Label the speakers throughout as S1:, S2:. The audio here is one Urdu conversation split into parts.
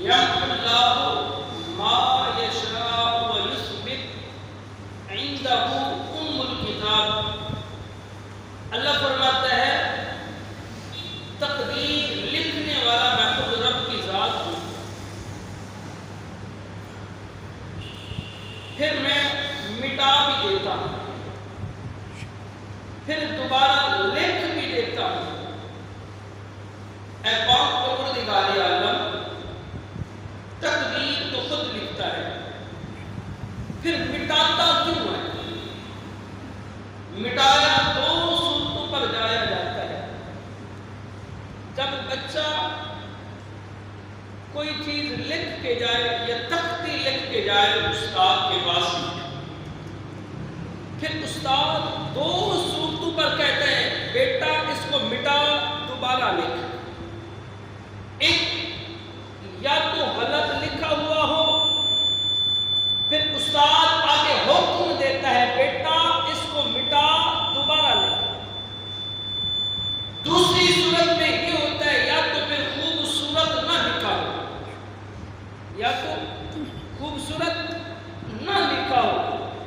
S1: یمحو اللہ ما یشاء ویثبت عندہ ام الکتاب۔ اللہ فرماتا ہے تقدیر لکھنے والا میں خود رب کی ذات ہوں، پھر میں مٹا بھی دیتا ہوں، پھر دوبارہ لکھ بھی دیتا ہوں۔ اے پاک پروردگار عالم، تقدیر تو خود لکھتا ہے، پھر مٹاتا کیوں ہے؟ مٹایا دو صورتوں پر جایا جاتا ہے۔ جب بچہ کوئی چیز لکھ کے جائے یا تختی لکھ کے جائے استاد کے پاس، پھر استاد دو صورتوں پر کہتے ہیں بیٹا اس کو مٹا دوبارہ لکھ۔ ایک یا تو غلط لکھا ہوا ہو، پھر استاد آگے حکم دیتا ہے بیٹا اس کو مٹا دوبارہ لکھ۔ دوسری صورت میں یہ ہوتا ہے یا تو پھر خوبصورت نہ لکھا ہو، یا تو خوبصورت نہ لکھا ہو،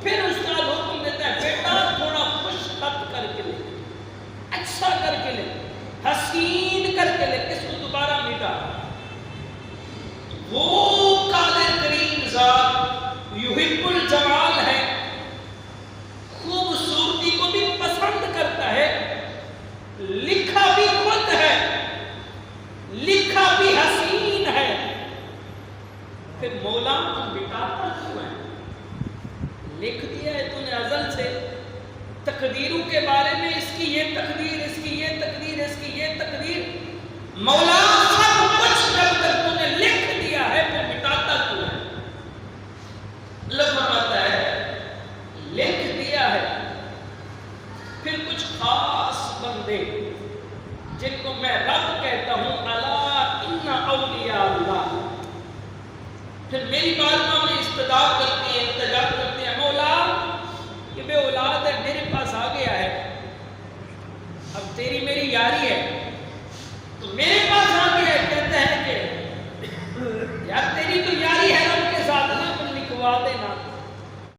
S1: پھر استاد حکم دیتا ہے بیٹا تھوڑا خوش خط کر کے لکھ، اچھا کر کے لکھ، حسین کر کے لکھ، اس کو دوبارہ مٹا۔ وہ قادر کریم ذات یحب الجمال ہے، خوبصورتی کو بھی پسند کرتا ہے، لکھا بھی خود ہے، لکھا بھی حسین ہے، پھر مولا تو مٹاتا کیوں ہے؟ لکھ دیا ہے تو نے ازل سے، تقدیروں کے بارے میں اس کی یہ تقدیر، اس کی یہ تقدیر، اس کی یہ تقدیر، مولا سب کچھ جب تک تو نے لکھ دیا ہے پھر مٹاتا کیوں ہے؟ اللہ فرماتا ہے لکھ دیا ہے، پھر کچھ خاص بندے جن کو میں رب کہتا ہوں، الا ان اولیاء اللہ، پھر میری بارگاہ میں استدعا کرتے ہیں، التجا کرتے ہیں، مولا یہ بے اولاد ہے میرے پاس آ گیا ہے، اب تیری میری یاری